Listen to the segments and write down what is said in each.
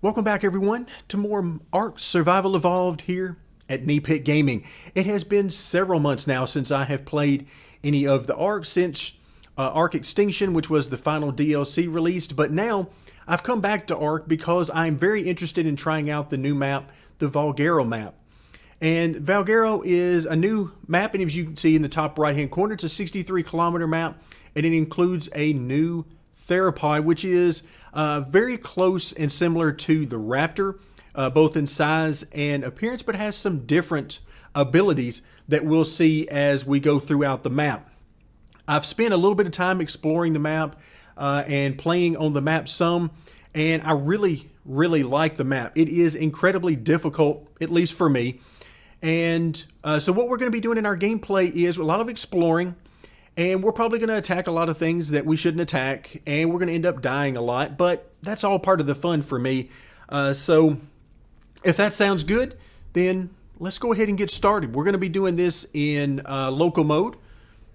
Welcome back, everyone, to more Ark Survival Evolved here at Knee Pit Gaming. It has been several months now since I have played any of the Ark since Ark Extinction, which was the final DLC released, but now I've come back to Ark because I'm very interested in trying out the new map, the Valguero Map. And Valguero is a new map, and as you can see in the top right-hand corner, it's a 63-kilometer map, and it includes a new theropod, which is very close and similar to the raptor, both in size and appearance, but has some different abilities that we'll see as we go throughout the map. I've spent a little bit of time exploring the map and playing on the map some, and I really like the map. It is incredibly difficult, at least for me. And so what we're going to be doing in our gameplay is a lot of exploring, and we're probably going to attack a lot of things that we shouldn't attack, and we're going to end up dying a lot, but that's all part of the fun for me. So if that sounds good, then let's go ahead and get started. We're going to be doing this in local mode.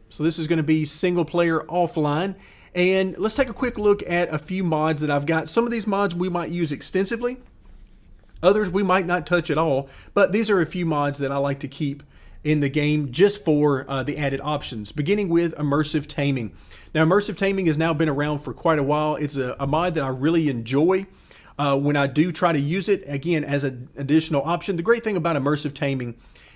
So this is going to be single player offline. And let's take a quick look at a few mods that I've got. Some of these mods we might use extensively. Others we might not touch at all. But these are a few mods that I like to keep in the game just for the added options. Beginning with Immersive Taming. Now, Immersive Taming has now been around for quite a while. It's a mod that I really enjoy when I do try to use it, again, as an additional option. The great thing about Immersive Taming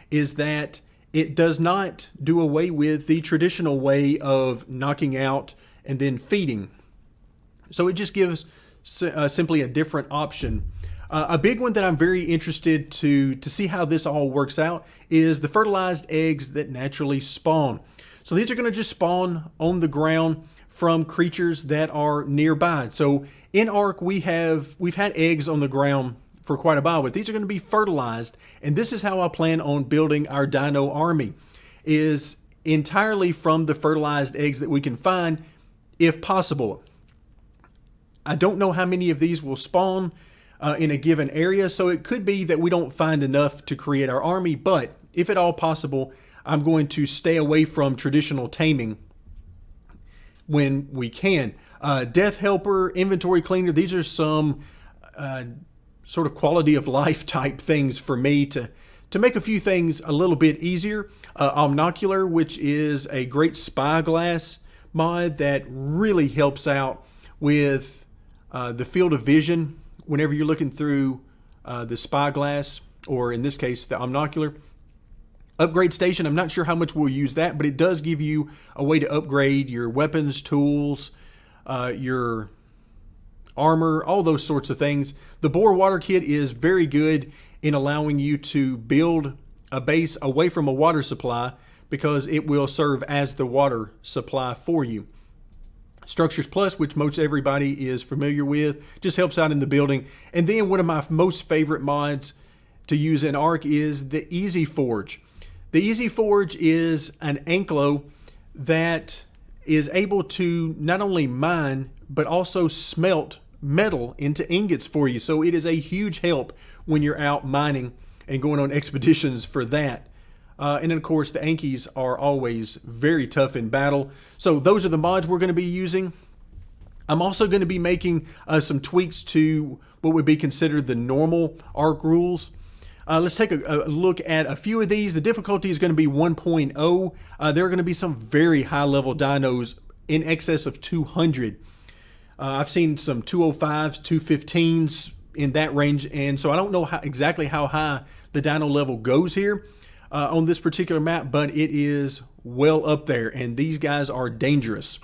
is that it does not do away with the traditional way of knocking out and then feeding. So it just gives simply a different option. A big one that I'm very interested to see how this all works out is the fertilized eggs that naturally spawn. So these are going to just spawn on the ground from creatures that are nearby. So in Ark, we've had eggs on the ground for quite a while, but these are going to be fertilized, and this is how I plan on building our dino army, is entirely from the fertilized eggs that we can find, if possible. I don't know how many of these will spawn in a given area, so it could be that we don't find enough to create our army, but if at all possible, I'm going to stay away from traditional taming when we can. Death Helper, Inventory Cleaner, these are some sort of quality of life type things for me to make a few things a little bit easier. Omnocular, which is a great spyglass mod that really helps out with the field of vision whenever you're looking through the spyglass, or in this case, the omnocular. Upgrade Station, I'm not sure how much we'll use that, but it does give you a way to upgrade your weapons, tools, your armor, all those sorts of things. The Bore Water Kit is very good in allowing you to build a base away from a water supply because it will serve as the water supply for you. Structures Plus, which most everybody is familiar with, just helps out in the building. And then one of my most favorite mods to use in Ark is the Easy Forge. The Easy Forge is an anklo that is able to not only mine, but also smelt metal into ingots for you. So it is a huge help when you're out mining and going on expeditions for that. And then, of course, the Ankies are always very tough in battle. So those are the mods we're going to be using. I'm also going to be making some tweaks to what would be considered the normal Ark rules. Let's take a look at a few of these. The difficulty is going to be 1.0. There are going to be some very high-level dinos in excess of 200. I've seen some 205s, 215s in that range, and so I don't know exactly how high the dino level goes here on this particular map, but it is well up there, and these guys are dangerous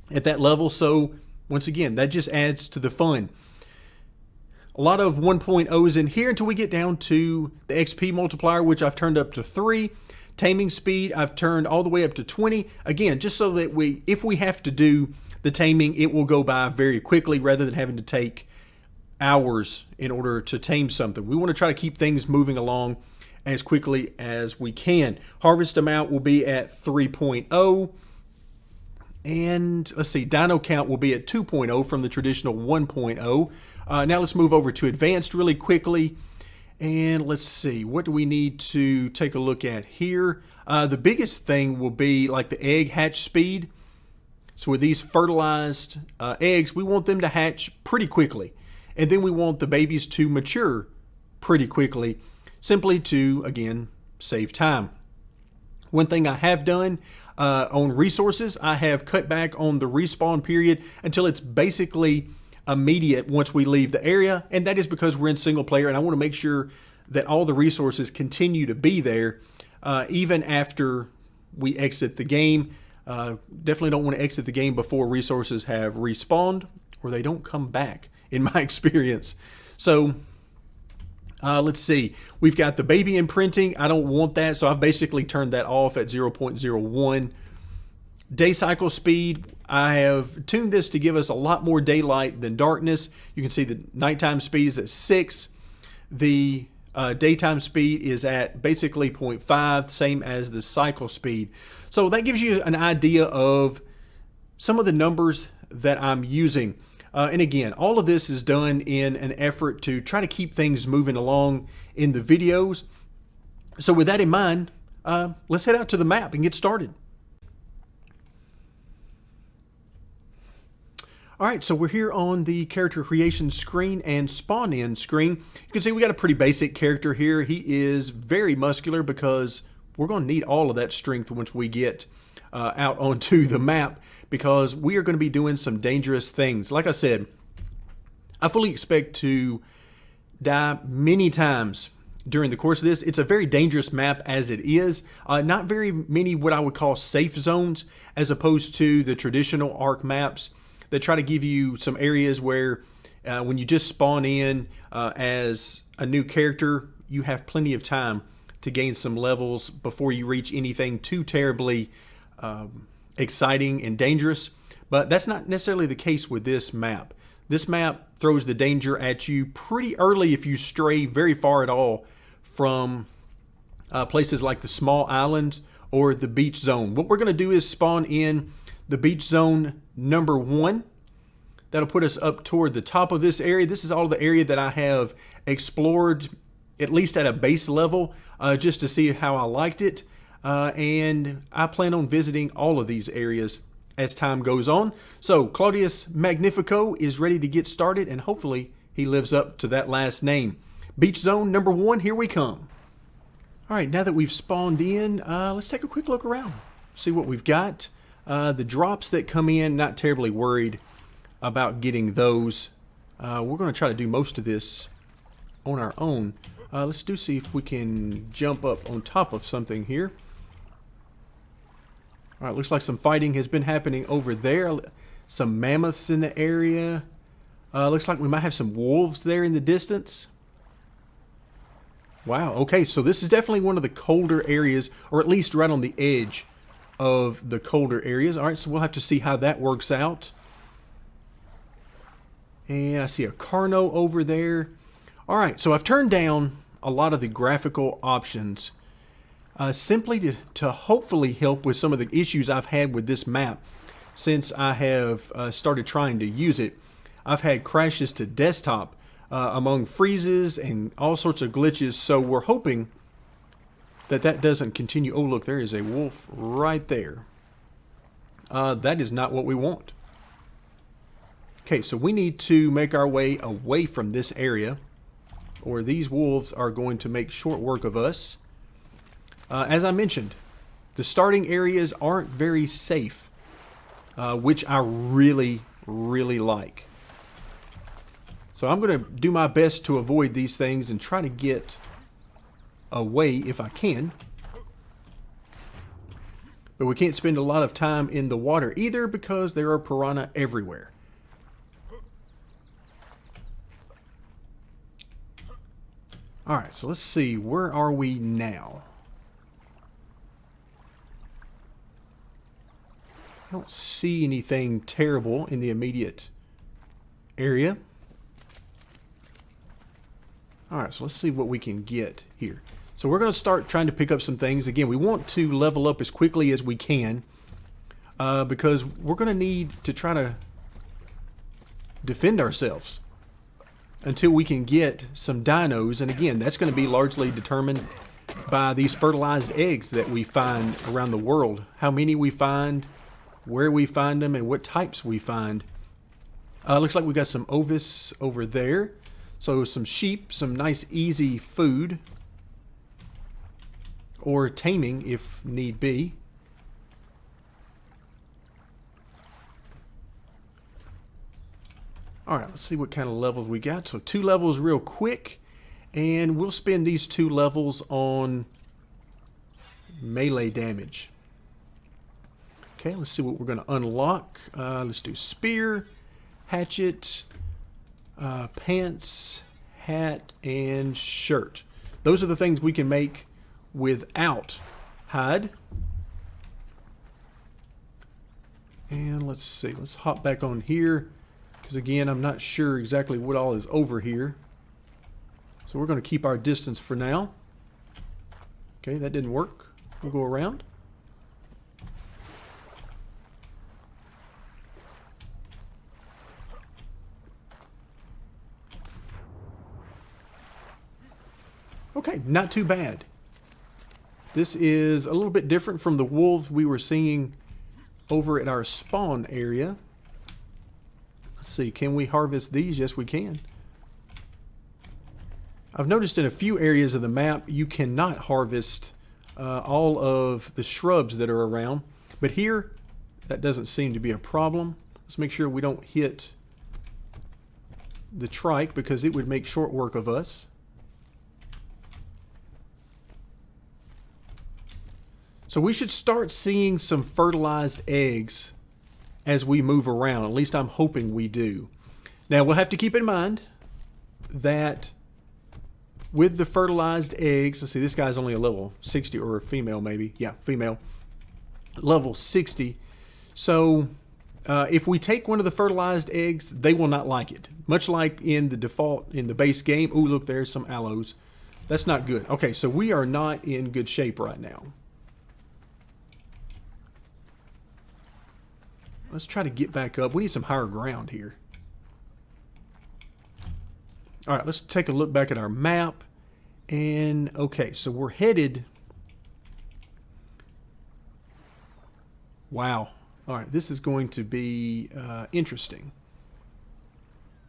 at that level. So once again, that just adds to the fun. A lot of 1.0s in here until we get down to the XP multiplier, which I've turned up to 3. Taming speed, I've turned all the way up to 20. Again, just so that if we have to do the taming, it will go by very quickly rather than having to take hours in order to tame something. We want to try to keep things moving along as quickly as we can. Harvest amount will be at 3.0. And let's see, dino count will be at 2.0 from the traditional 1.0. Now let's move over to advanced really quickly. And let's see, what do we need to take a look at here? The biggest thing will be like the egg hatch speed. So with these fertilized eggs, we want them to hatch pretty quickly. And then we want the babies to mature pretty quickly, simply to, again, save time. One thing I have done on resources, I have cut back on the respawn period until it's basically immediate once we leave the area, and that is because we're in single player and I want to make sure that all the resources continue to be there even after we exit the game. Definitely don't want to exit the game before resources have respawned, or they don't come back in my experience. So let's see, we've got the baby imprinting. I don't want that, so I've basically turned that off at 0.01. Day cycle speed, I have tuned this to give us a lot more daylight than darkness. You can see the nighttime speed is at 6. The daytime speed is at basically 0.5, same as the cycle speed. So that gives you an idea of some of the numbers that I'm using. And again, all of this is done in an effort to try to keep things moving along in the videos. So with that in mind, let's head out to the map and get started. All right, so we're here on the character creation screen and spawn in screen. You can see we got a pretty basic character here. He is very muscular because we're going to need all of that strength once we get out onto the map, because we are going to be doing some dangerous things. Like I said, I fully expect to die many times during the course of this. It's a very dangerous map as it is. Not very many what I would call safe zones, as opposed to the traditional Ark maps that try to give you some areas where when you just spawn in as a new character, you have plenty of time to gain some levels before you reach anything too terribly exciting and dangerous. But that's not necessarily the case with this map. This map throws the danger at you pretty early if you stray very far at all from places like the small islands or the beach zone. What we're going to do is spawn in the beach zone number 1. That'll put us up toward the top of this area. This is all the area that I have explored, at least at a base level, just to see how I liked it. And I plan on visiting all of these areas as time goes on. So Claudius Magnifico is ready to get started, and hopefully he lives up to that last name. Beach zone number 1, here we come. All right, now that we've spawned in, let's take a quick look around, see what we've got. The drops that come in, not terribly worried about getting those. We're going to try to do most of this on our own. Let's see if we can jump up on top of something here. All right, looks like some fighting has been happening over there. Some mammoths in the area. Looks like we might have some wolves there in the distance. Wow, okay, so this is definitely one of the colder areas, or at least right on the edge of the colder areas. All right, so we'll have to see how that works out. And I see a Carno over there. All right, so I've turned down a lot of the graphical options simply to hopefully help with some of the issues I've had with this map since I have started trying to use it. I've had crashes to desktop among freezes and all sorts of glitches, so we're hoping that doesn't continue. Oh, look, there is a wolf right there. That is not what we want. Okay, so we need to make our way away from this area, or these wolves are going to make short work of us. As I mentioned, the starting areas aren't very safe, which I really, really like. So I'm going to do my best to avoid these things and try to get away if I can. But we can't spend a lot of time in the water either because there are piranha everywhere. Alright, so let's see, where are we now? I don't see anything terrible in the immediate area. Alright, so let's see what we can get here. So we're going to start trying to pick up some things. Again, we want to level up as quickly as we can because we're going to need to try to defend ourselves until we can get some dinos. And again, that's going to be largely determined by these fertilized eggs that we find around the world. How many we find, where we find them, and what types we find. Looks like we got some ovis over there. So some sheep, some nice easy food. Or taming if need be. Alright, let's see what kind of levels we got. So 2 levels real quick. And we'll spend these 2 levels on melee damage. Okay, let's see what we're going to unlock. Let's do spear, hatchet, pants, hat, and shirt. Those are the things we can make without hide. And let's see, let's hop back on here. Because again, I'm not sure exactly what all is over here. So we're going to keep our distance for now. Okay, that didn't work. We'll go around. Okay, not too bad. This is a little bit different from the wolves we were seeing over at our spawn area. Let's see, can we harvest these? Yes, we can. I've noticed in a few areas of the map you cannot harvest all of the shrubs that are around. But here, that doesn't seem to be a problem. Let's make sure we don't hit the trike because it would make short work of us. So we should start seeing some fertilized eggs as we move around. At least I'm hoping we do. Now we'll have to keep in mind that with the fertilized eggs, let's see, this guy's only a level 60, or a female maybe. Yeah, female. Level 60. So if we take one of the fertilized eggs, they will not like it. Much like in the default, in the base game. Ooh, look, there's some aloes. That's not good. Okay, so we are not in good shape right now. Let's try to get back up. We need some higher ground here. All right, let's take a look back at our map. And, okay, so we're headed... Wow. All right, this is going to be interesting.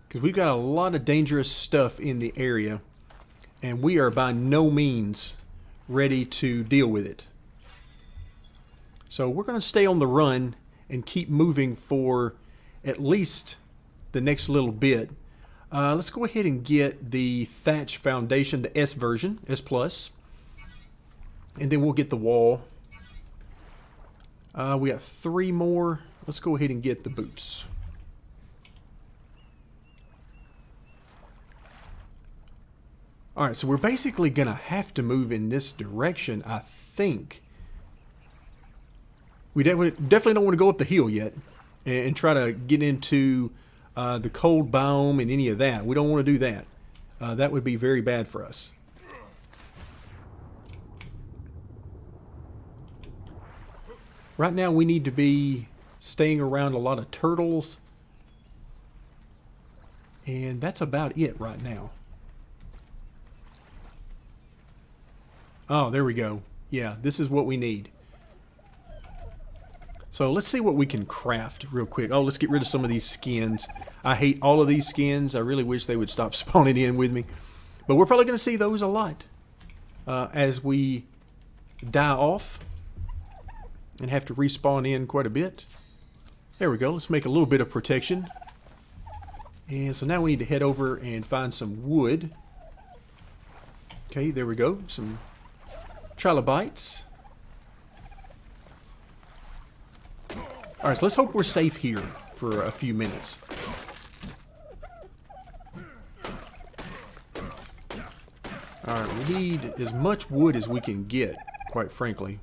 Because we've got a lot of dangerous stuff in the area. And we are by no means ready to deal with it. So we're going to stay on the run and keep moving for at least the next little bit. Let's go ahead and get the thatch foundation, the S version, S+. And then we'll get the wall. We got 3 more. Let's go ahead and get the boots. Alright, so we're basically going to have to move in this direction, I think. We definitely don't want to go up the hill yet and try to get into the cold biome and any of that. We don't want to do that. That would be very bad for us. Right now we need to be staying around a lot of turtles. And that's about it right now. Oh, there we go. Yeah, this is what we need. So let's see what we can craft real quick. Oh, let's get rid of some of these skins. I hate all of these skins. I really wish they would stop spawning in with me. But we're probably going to see those a lot as we die off and have to respawn in quite a bit. There we go. Let's make a little bit of protection. And so now we need to head over and find some wood. Okay, there we go. Some trilobites. Alright, so let's hope we're safe here for a few minutes. Alright, we need as much wood as we can get, quite frankly.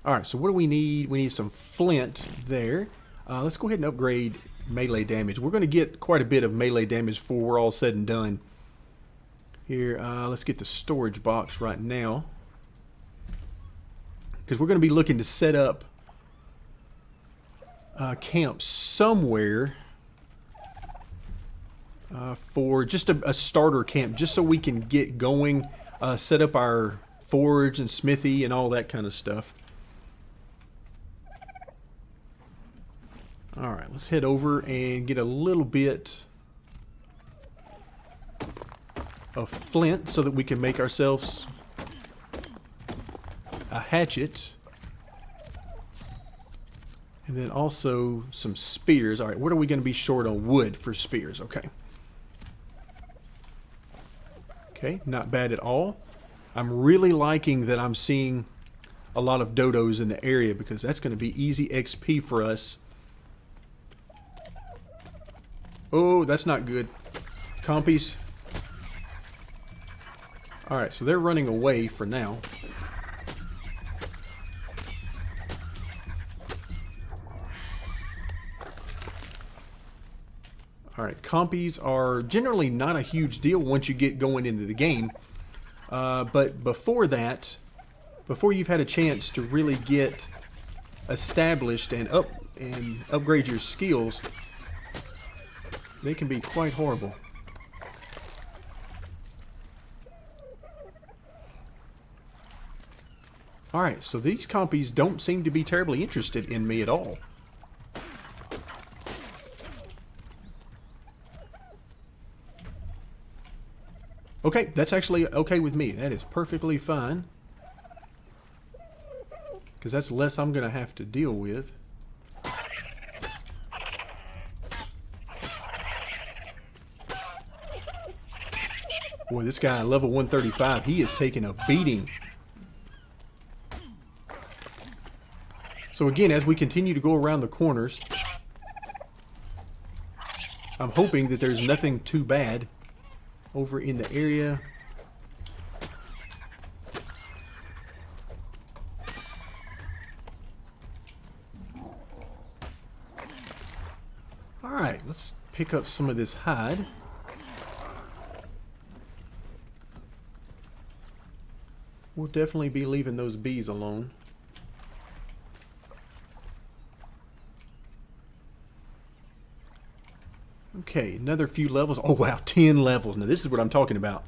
Alright, so what do we need? We need some flint there. Let's go ahead and upgrade melee damage. We're going to get quite a bit of melee damage before we're all said and done. Here, let's get the storage box right now. Because we're going to be looking to set up camp somewhere for just a starter camp, just so we can get going, set up our forge and smithy and all that kind of stuff. Alright, let's head over and get a little bit of flint so that we can make ourselves a hatchet. And then also some spears. Alright, what are we going to be short on? Wood for spears. Okay. Okay, not bad at all. I'm really liking that I'm seeing a lot of dodos in the area because that's going to be easy XP for us. Oh, that's not good. Compies. Alright, so they're running away for now. Alright, compies are generally not a huge deal once you get going into the game. But before that, before you've had a chance to really get established and upgrade your skills, they can be quite horrible. Alright, so these compies don't seem to be terribly interested in me at all. Okay, that's actually okay with me. That is perfectly fine. Because that's less I'm going to have to deal with. Boy, this guy, level 135, he is taking a beating. So again, as we continue to go around the corners, I'm hoping that there's nothing too bad over in the area. Alright, let's pick up some of this hide. We'll definitely be leaving those bees alone. Okay, another few levels. Oh wow, 10 levels. Now this is what I'm talking about.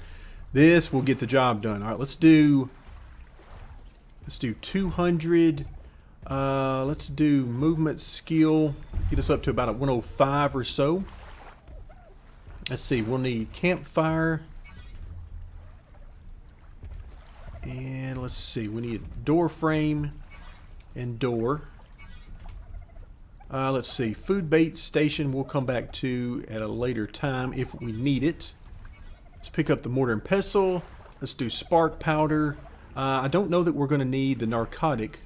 This will get the job done. All right, let's do 200. Let's do movement skill. Get us up to about a 105 or so. Let's see, we'll need campfire. And let's see, we need door frame and door. Let's see, food bait station we'll come back to at a later time if we need it. Let's pick up the mortar and pestle. Let's do spark powder. I don't know that we're going to need the narcotic.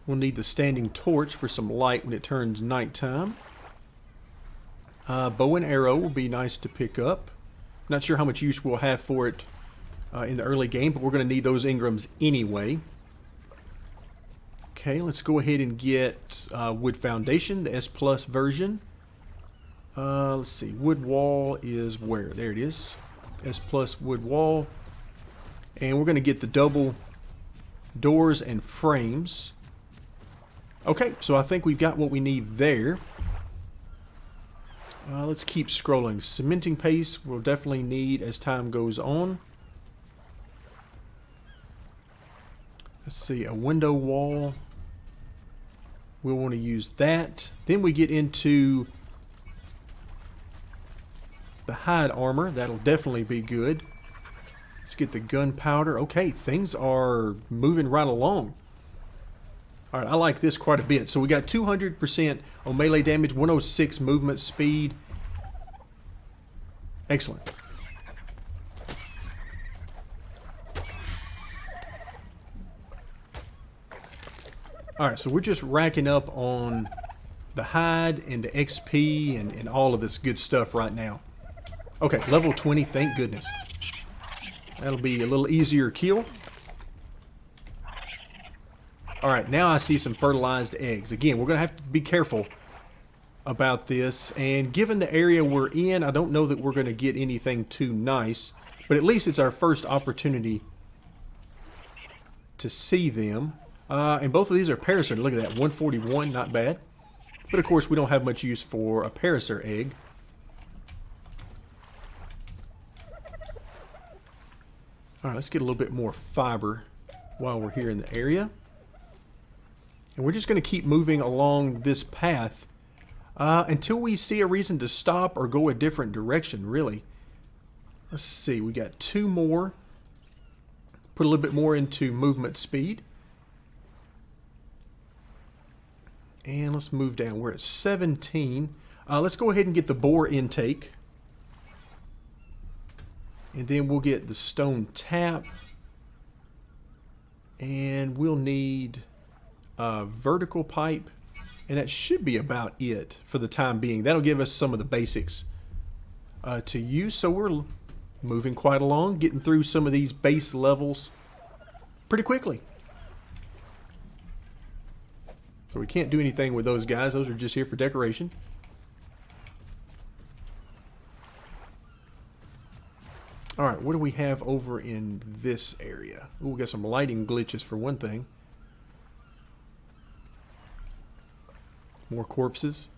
We'll need the standing torch for some light when it turns nighttime. Bow and arrow will be nice to pick up. Not sure how much use we'll have for it in the early game, but we're going to need those engrams anyway. Okay, let's go ahead and get wood foundation, the S Plus version. Let's see, wood wall is where? There it is. S Plus wood wall. And we're going to get the double doors and frames. Okay, so I think we've got what we need there. Let's keep scrolling. Cementing paste we'll definitely need as time goes on. Let's see, a window wall. We'll want to use that. Then we get into the hide armor. That'll definitely be good. Let's get the gunpowder. Okay, things are moving right along. Alright, I like this quite a bit. So we got 200% on melee damage, 106 movement speed. Excellent. Alright, so we're just racking up on the hide and the XP and all of this good stuff right now. Okay, level 20, thank goodness. That'll be a little easier kill. Alright, now I see some fertilized eggs. Again, we're going to have to be careful about this. And given the area we're in, I don't know that we're going to get anything too nice. But at least it's our first opportunity to see them. And both of these are parasaur. Look at that, 141, not bad. But of course, we don't have much use for a parasaur egg. Alright, let's get a little bit more fiber while we're here in the area. And we're just going to keep moving along this path until we see a reason to stop or go a different direction, really. Let's see, we got 2 more. Put a little bit more into movement speed. And let's move down. We're at 17. Let's go ahead and get the boar intake. And then we'll get the stone tap. And we'll need a vertical pipe. And that should be about it for the time being. That'll give us some of the basics to use. So we're moving quite along, getting through some of these base levels pretty quickly. So we can't do anything with those guys. Those are just here for decoration. Alright, what do we have over in this area? Ooh, we got some lighting glitches for one thing. More corpses.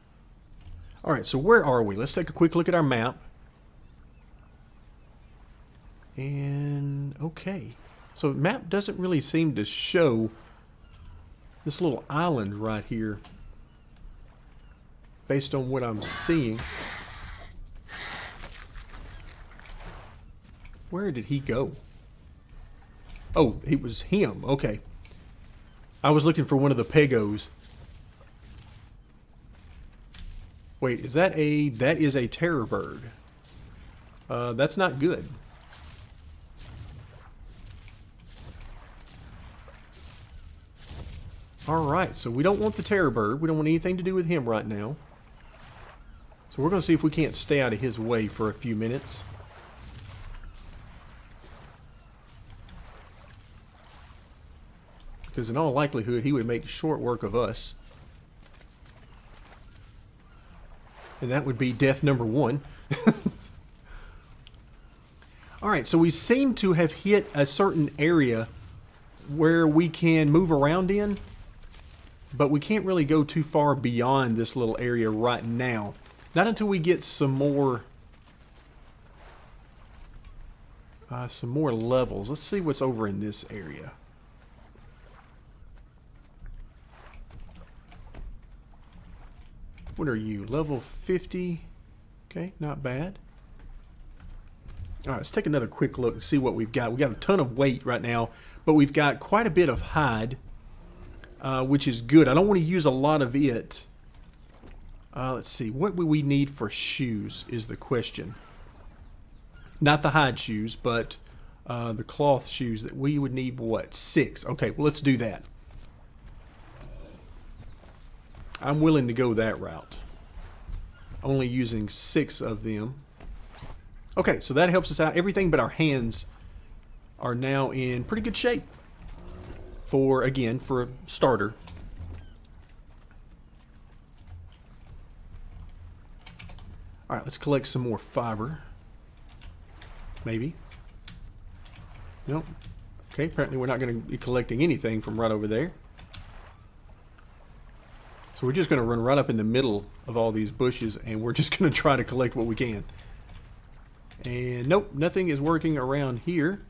Alright, so where are we? Let's take a quick look at our map. And, okay. So the map doesn't really seem to show this little island right here based on what I'm seeing. Where did he go? Oh, it was him. Okay. I was looking for one of the pegos. Wait, is that a... That is a terror bird. That's not good. Alright, so we don't want the terror bird. We don't want anything to do with him right now. So we're going to see if we can't stay out of his way for a few minutes. Because in all likelihood, he would make short work of us. And that would be death number 1. Alright, so we seem to have hit a certain area where we can move around in. But we can't really go too far beyond this little area right now. Not until we get some more levels. Let's see what's over in this area. What are you? Level 50? Okay, not bad. Alright, let's take another quick look and see what we've got. We've got a ton of weight right now, but we've got quite a bit of hide. Which is good. I don't want to use a lot of it. Let's see. What would we need for shoes is the question. Not the hide shoes, but the cloth shoes that we would need, what? 6. Okay, well, let's do that. I'm willing to go that route. Only using 6 of them. Okay, so that helps us out. Everything but our hands are now in pretty good shape. For a starter. Alright, let's collect some more fiber. Maybe. Nope. Okay, apparently we're not going to be collecting anything from right over there. So we're just going to run right up in the middle of all these bushes and we're just going to try to collect what we can. And nope, nothing is working around here.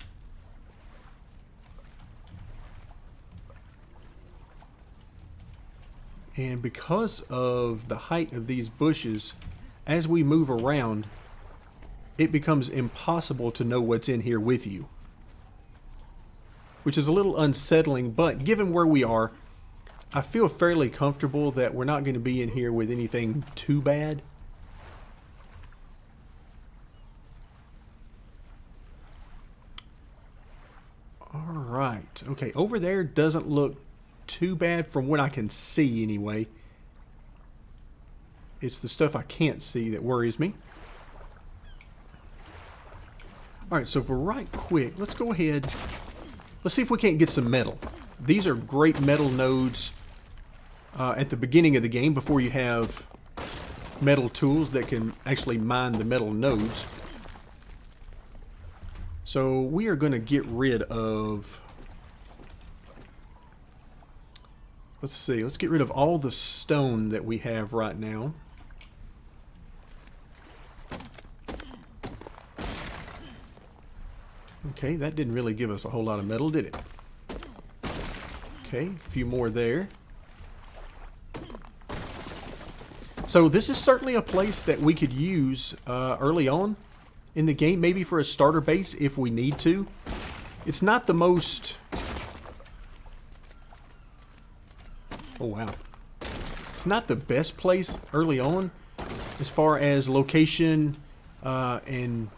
And because of the height of these bushes, as we move around, it becomes impossible to know what's in here with you. Which is a little unsettling, but given where we are, I feel fairly comfortable that we're not going to be in here with anything too bad. Alright, okay, over there doesn't look too bad from what I can see anyway. It's the stuff I can't see that worries me. Alright, so for right quick, let's go ahead. Let's see if we can't get some metal. These are great metal nodes at the beginning of the game before you have metal tools that can actually mine the metal nodes. So we are going to get rid of... Let's see, let's get rid of all the stone that we have right now. Okay, that didn't really give us a whole lot of metal, did it? Okay, a few more there. So this is certainly a place that we could use early on in the game, maybe for a starter base if we need to. It's not the most... Oh, wow. It's not the best place early on as far as location and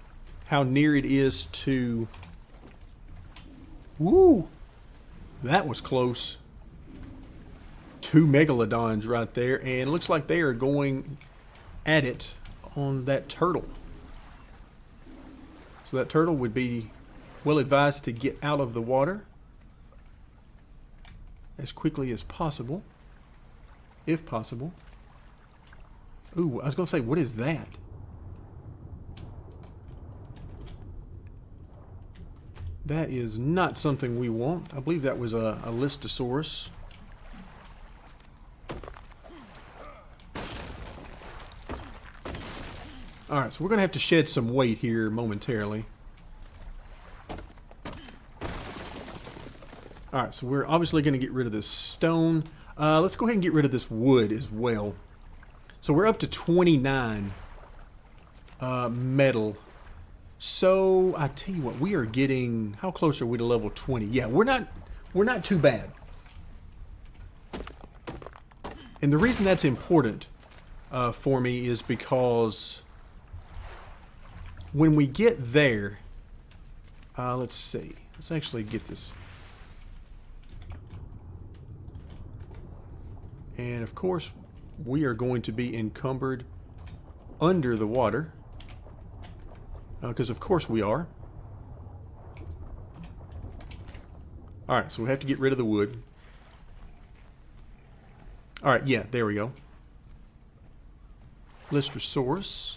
how near it is to... Woo! That was close. 2 megalodons right there, and it looks like they are going at it on that turtle. So that turtle would be well advised to get out of the water as quickly as possible, if possible. Ooh, I was going to say, what is that? That is not something we want. I believe that was a Listosaurus. Alright, so we're going to have to shed some weight here momentarily. Alright, so we're obviously going to get rid of this stone. Let's go ahead and get rid of this wood as well. So we're up to 29 metal. So I tell you what, we are getting... How close are we to level 20? Yeah, we're not too bad. And the reason that's important for me is because when we get there... let's see. Let's actually get this. And of course, we are going to be encumbered under the water. Because of course we are. Alright, so we have to get rid of the wood. Alright, yeah, there we go. Listosaurus.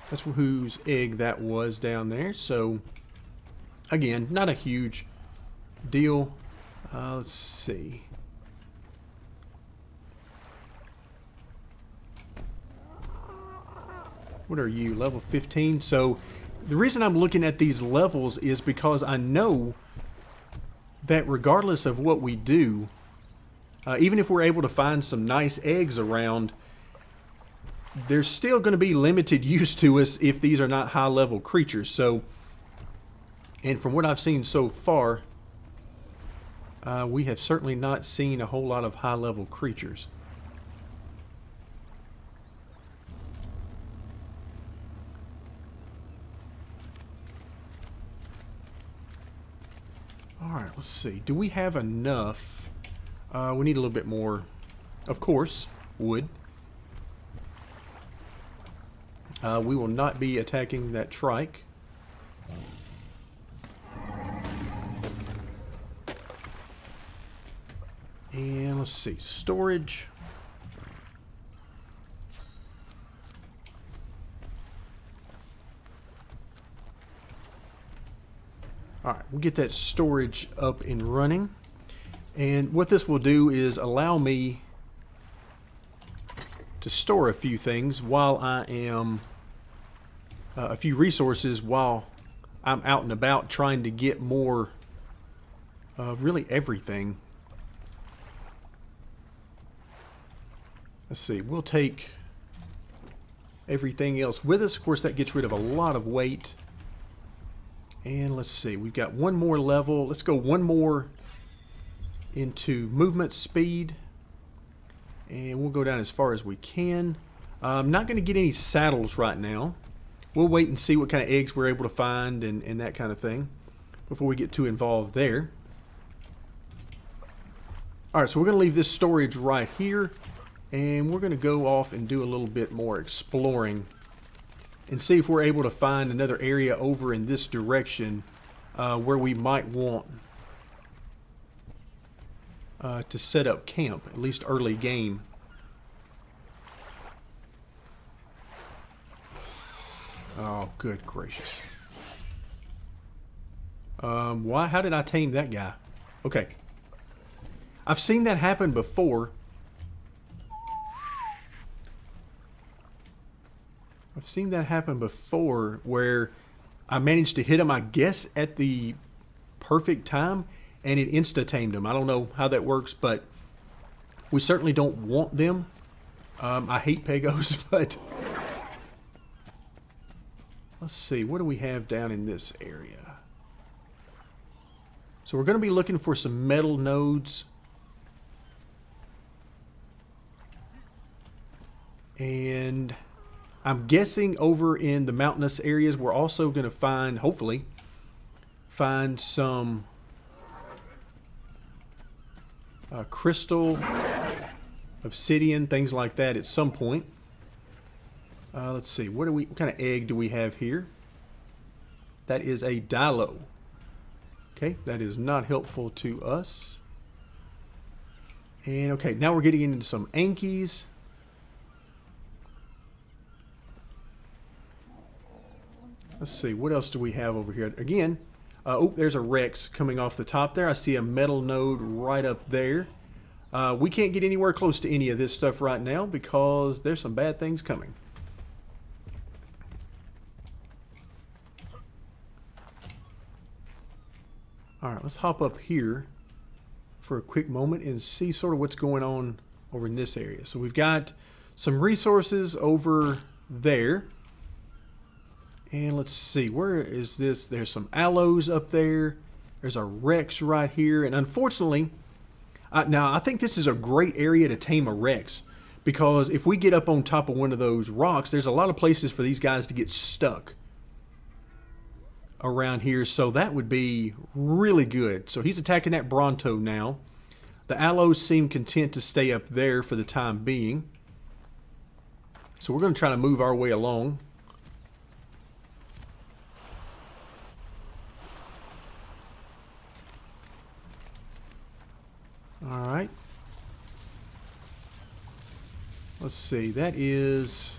That's whose egg that was down there. So, again, not a huge deal. Let's see. What are you? Level 15? So, the reason I'm looking at these levels is because I know that regardless of what we do, even if we're able to find some nice eggs around, there's still going to be limited use to us if these are not high-level creatures. So, and from what I've seen so far, we have certainly not seen a whole lot of high-level creatures. Alright, let's see. Do we have enough? We need a little bit more, of course, wood. We will not be attacking that trike. And let's see. Storage. Alright, we'll get that storage up and running. And what this will do is allow me to store a few things while I am... a few resources while I'm out and about trying to get more of really everything. Let's see, we'll take everything else with us. Of course, that gets rid of a lot of weight. And let's see, we've got one more level. Let's go one more into movement speed. And we'll go down as far as we can. I'm not going to get any saddles right now. We'll wait and see what kind of eggs we're able to find and that kind of thing before we get too involved there. Alright, so we're going to leave this storage right here. And we're going to go off and do a little bit more exploring. And see if we're able to find another area over in this direction where we might want to set up camp, at least early game. Oh, good gracious. Why? How did I tame that guy? Okay. I've seen that happen before. I've seen that happen before where I managed to hit him, I guess, at the perfect time, and it insta-tamed him. I don't know how that works, but we certainly don't want them I hate Pegos, but let's see. What do we have down in this area? So we're going to be looking for some metal nodes. And I'm guessing over in the mountainous areas, we're also going to find, hopefully, find some crystal, obsidian, things like that at some point. Let's see, what kind of egg do we have here? That is a dilo. Okay, that is not helpful to us. And okay, now we're getting into some Ankies. Let's see, what else do we have over here? Again, oh, there's a Rex coming off the top there. I see a metal node right up there. We can't get anywhere close to any of this stuff right now because there's some bad things coming. Alright, let's hop up here for a quick moment and see sort of what's going on over in this area. So we've got some resources over there. And let's see, where is this? There's some aloes up there. There's a Rex right here. And unfortunately, now I think this is a great area to tame a Rex. Because if we get up on top of one of those rocks, there's a lot of places for these guys to get stuck around here. So that would be really good. So he's attacking that Bronto now. The aloes seem content to stay up there for the time being. So we're going to try to move our way along. Alright. Let's see. That is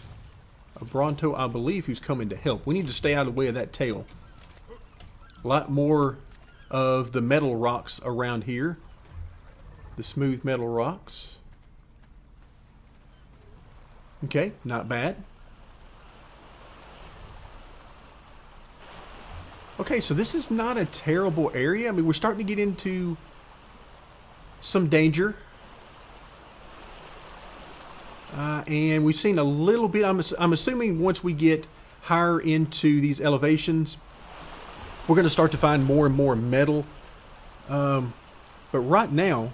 a Bronto, I believe, who's coming to help. We need to stay out of the way of that tail. A lot more of the metal rocks around here. The smooth metal rocks. Okay, not bad. Okay, so this is not a terrible area. I mean, we're starting to get into some danger. And we've seen a little bit, I'm assuming once we get higher into these elevations, we're going to start to find more and more metal. But right now,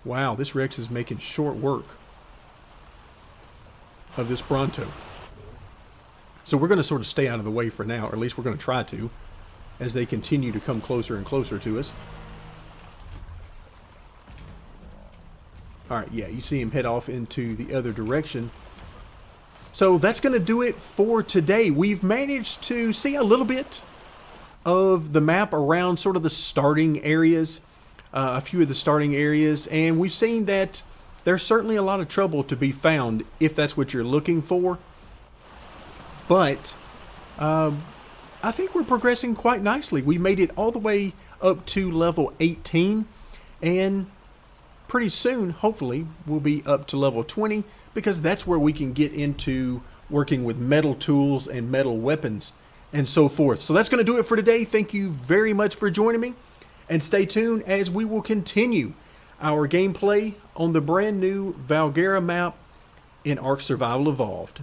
wow, this Rex is making short work of this Bronto. So we're going to sort of stay out of the way for now, or at least we're going to try to, as they continue to come closer and closer to us. Alright, yeah, you see him head off into the other direction. So that's going to do it for today. We've managed to see a little bit of the map around sort of the starting areas, a few of the starting areas, and we've seen that there's certainly a lot of trouble to be found if that's what you're looking for. But I think we're progressing quite nicely. We made it all the way up to level 18, and pretty soon, hopefully, we'll be up to level 20, because that's where we can get into working with metal tools and metal weapons and so forth. So that's going to do it for today. Thank you very much for joining me, and stay tuned as we will continue our gameplay on the brand new Valguero Map in Ark Survival Evolved.